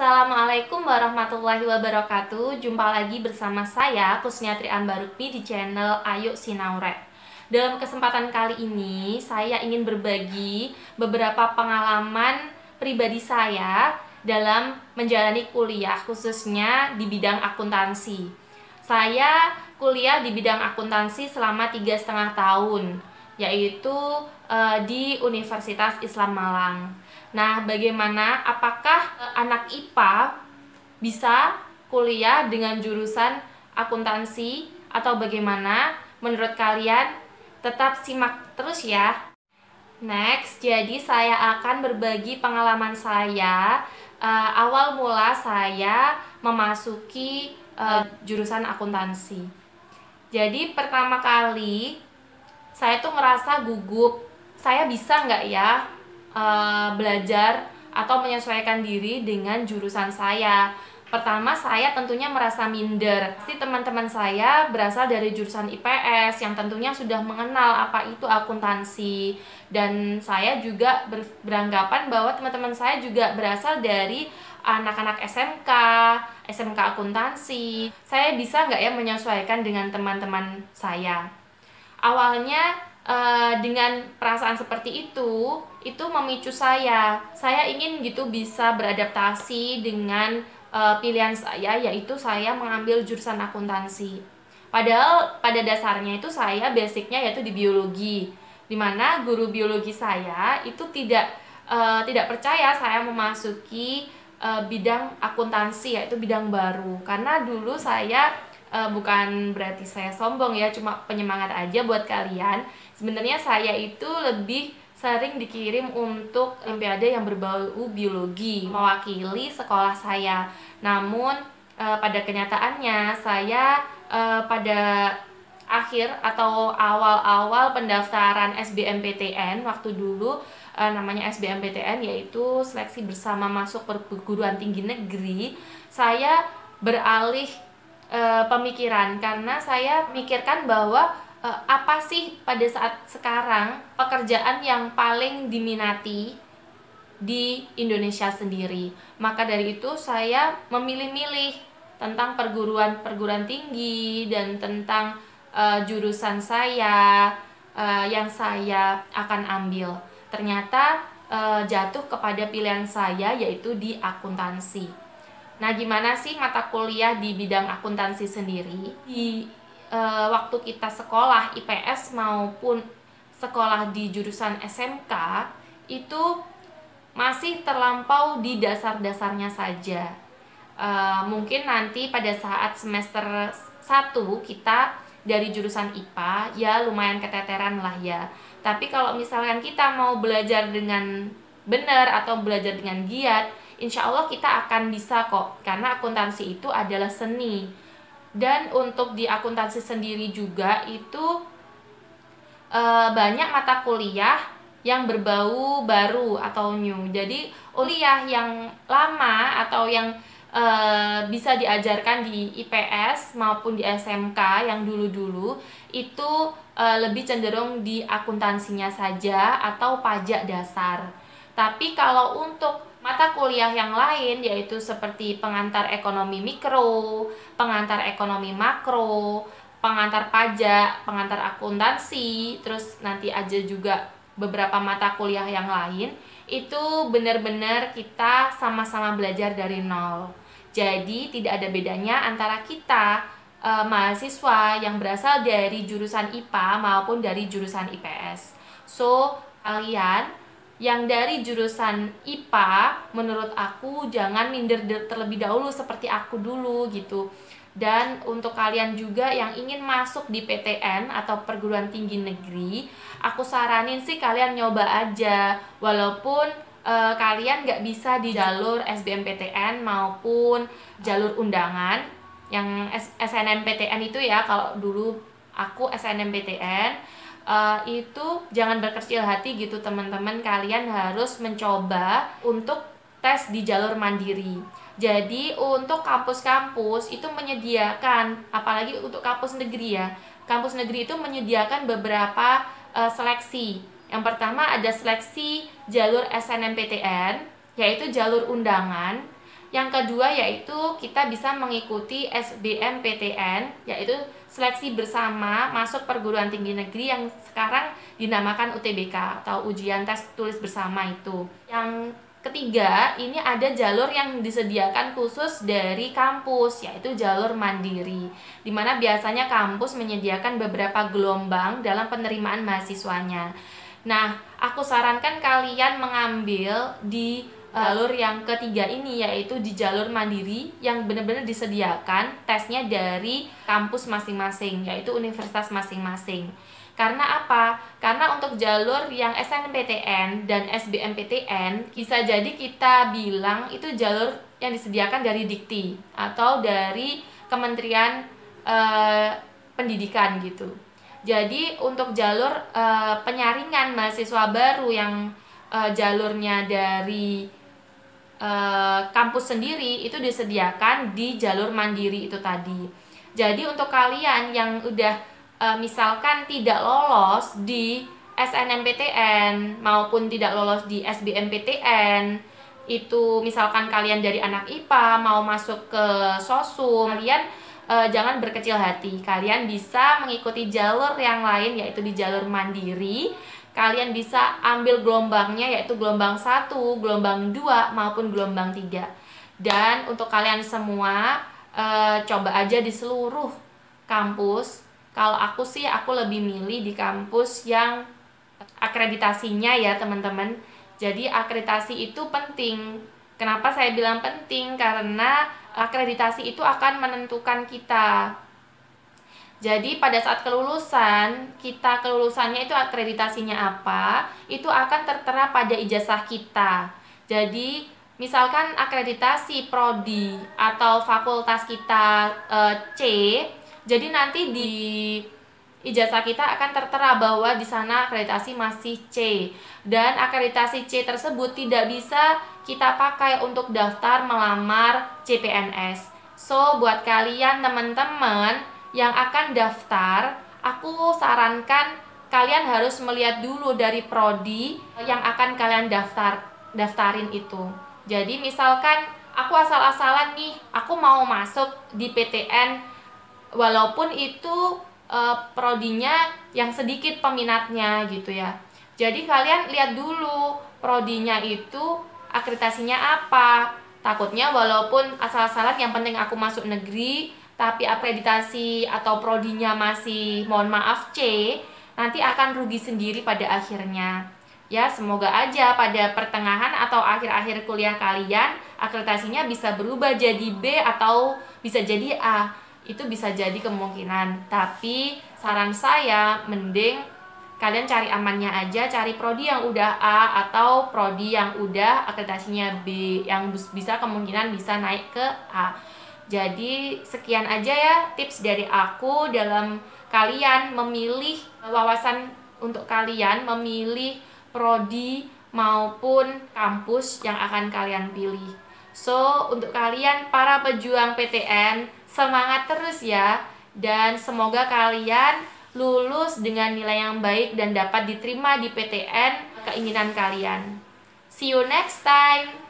Assalamualaikum warahmatullahi wabarakatuh. Jumpa lagi bersama saya Kusniatri Ambarukmi di channel Ayo Sinaure. Dalam kesempatan kali ini saya ingin berbagi beberapa pengalaman pribadi saya dalam menjalani kuliah, khususnya di bidang akuntansi. Saya kuliah di bidang akuntansi selama 3,5 tahun, yaitu di Universitas Islam Malang. Nah, bagaimana? Apakah anak IPA bisa kuliah dengan jurusan akuntansi atau bagaimana? Menurut kalian, tetap simak terus ya. Next, jadi saya akan berbagi pengalaman saya awal mula saya memasuki jurusan akuntansi. Jadi pertama kali saya tuh ngerasa gugup, saya bisa nggak ya belajar atau menyesuaikan diri dengan jurusan saya. Pertama, saya tentunya merasa minder. Pasti teman-teman saya berasal dari jurusan IPS yang tentunya sudah mengenal apa itu akuntansi. Dan saya juga beranggapan bahwa teman-teman saya juga berasal dari anak-anak SMK akuntansi. Saya bisa nggak ya menyesuaikan dengan teman-teman saya? Awalnya dengan perasaan seperti itu memicu saya ingin gitu bisa beradaptasi dengan pilihan saya, yaitu saya mengambil jurusan akuntansi. Padahal pada dasarnya itu saya basicnya yaitu di biologi, dimana guru biologi saya itu tidak percaya saya memasuki bidang akuntansi, yaitu bidang baru. Karena dulu saya bukan berarti saya sombong ya, cuma penyemangat aja buat kalian. Sebenarnya saya itu lebih sering dikirim untuk olimpiade yang berbau biologi, mewakili sekolah saya. Namun pada kenyataannya saya pada akhir atau awal-awal pendaftaran SBMPTN waktu dulu, namanya SBMPTN, yaitu seleksi bersama masuk perguruan tinggi negeri, saya beralih pemikiran karena saya mikirkan bahwa apa sih pada saat sekarang pekerjaan yang paling diminati di Indonesia sendiri. Maka dari itu saya memilih-milih tentang perguruan tinggi dan tentang jurusan saya yang saya akan ambil. Ternyata jatuh kepada pilihan saya, yaitu di akuntansi. Nah, gimana sih mata kuliah di bidang akuntansi sendiri? Di waktu kita sekolah IPS maupun sekolah di jurusan SMK itu masih terlampau di dasar-dasarnya saja. Mungkin nanti pada saat semester 1 kita dari jurusan IPA ya lumayan keteteran lah ya. Tapi kalau misalkan kita mau belajar dengan benar atau belajar dengan giat, insya Allah kita akan bisa kok, karena akuntansi itu adalah seni. Dan untuk di akuntansi sendiri juga itu banyak mata kuliah yang berbau baru atau new. Jadi kuliah yang lama atau yang bisa diajarkan di IPS maupun di SMK yang dulu-dulu itu lebih cenderung di akuntansinya saja atau pajak dasar. Tapi kalau untuk mata kuliah yang lain, yaitu seperti pengantar ekonomi mikro, pengantar ekonomi makro, pengantar pajak, pengantar akuntansi, terus nanti aja juga beberapa mata kuliah yang lain, itu benar-benar kita sama-sama belajar dari nol. Jadi tidak ada bedanya antara kita mahasiswa yang berasal dari jurusan IPA maupun dari jurusan IPS. So, kalian yang dari jurusan IPA, menurut aku jangan minder terlebih dahulu seperti aku dulu gitu. Dan untuk kalian juga yang ingin masuk di PTN atau perguruan tinggi negeri, aku saranin sih kalian nyoba aja. Walaupun kalian nggak bisa di jalur SBMPTN maupun jalur undangan, yang SNMPTN itu ya, kalau dulu aku SNMPTN, itu jangan berkecil hati gitu teman-teman. Kalian harus mencoba untuk tes di jalur mandiri. Jadi untuk kampus-kampus itu menyediakan, apalagi untuk kampus negeri ya, kampus negeri itu menyediakan beberapa seleksi. Yang pertama ada seleksi jalur SNMPTN, yaitu jalur undangan. Yang kedua yaitu kita bisa mengikuti SBMPTN, yaitu seleksi bersama masuk perguruan tinggi negeri yang sekarang dinamakan UTBK atau ujian tes tulis bersama itu. Yang ketiga, ini ada jalur yang disediakan khusus dari kampus, yaitu jalur mandiri, dimana biasanya kampus menyediakan beberapa gelombang dalam penerimaan mahasiswanya. Nah, aku sarankan kalian mengambil di jalur yang ketiga ini, yaitu di jalur mandiri yang benar-benar disediakan tesnya dari kampus masing-masing, yaitu universitas masing-masing. Karena apa? Karena untuk jalur yang SNMPTN dan SBMPTN bisa jadi kita bilang itu jalur yang disediakan dari Dikti atau dari Kementerian Pendidikan gitu. Jadi untuk jalur penyaringan mahasiswa baru yang jalurnya dari kampus sendiri itu disediakan di jalur mandiri itu tadi. Jadi untuk kalian yang udah misalkan tidak lolos di SNMPTN maupun tidak lolos di SBMPTN, itu misalkan kalian dari anak IPA mau masuk ke Sosum, kalian jangan berkecil hati. Kalian bisa mengikuti jalur yang lain, yaitu di jalur mandiri. Kalian bisa ambil gelombangnya, yaitu gelombang 1, gelombang 2, maupun gelombang 3. Dan untuk kalian semua, coba aja di seluruh kampus. Kalau aku sih, aku lebih milih di kampus yang akreditasinya ya teman-teman. Jadi akreditasi itu penting. Kenapa saya bilang penting? Karena akreditasi itu akan menentukan kita. Jadi pada saat kelulusan, kelulusannya itu akreditasinya apa, itu akan tertera pada ijazah kita. Jadi misalkan akreditasi prodi atau fakultas kita C, jadi nanti di ijazah kita akan tertera bahwa di sana akreditasi masih C. Dan akreditasi C tersebut tidak bisa kita pakai untuk daftar melamar CPNS. So buat kalian teman-teman yang akan daftar, aku sarankan kalian harus melihat dulu dari prodi yang akan kalian daftarin itu. Jadi misalkan aku asal-asalan nih, aku mau masuk di PTN walaupun itu prodinya yang sedikit peminatnya gitu ya. Jadi kalian lihat dulu prodinya itu akreditasinya apa. Takutnya walaupun asal-asalan yang penting aku masuk negeri, tapi akreditasi atau prodinya masih mohon maaf C, nanti akan rugi sendiri pada akhirnya. Ya, semoga aja pada pertengahan atau akhir-akhir kuliah kalian akreditasinya bisa berubah jadi B atau bisa jadi A. Itu bisa jadi kemungkinan. Tapi saran saya mending kalian cari amannya aja, cari prodi yang udah A atau prodi yang udah akreditasinya B, yang bisa kemungkinan bisa naik ke A. Jadi sekian aja ya tips dari aku dalam kalian memilih wawasan untuk kalian memilih prodi maupun kampus yang akan kalian pilih. So untuk kalian para pejuang PTN, semangat terus ya, dan semoga kalian lulus dengan nilai yang baik dan dapat diterima di PTN keinginan kalian. See you next time.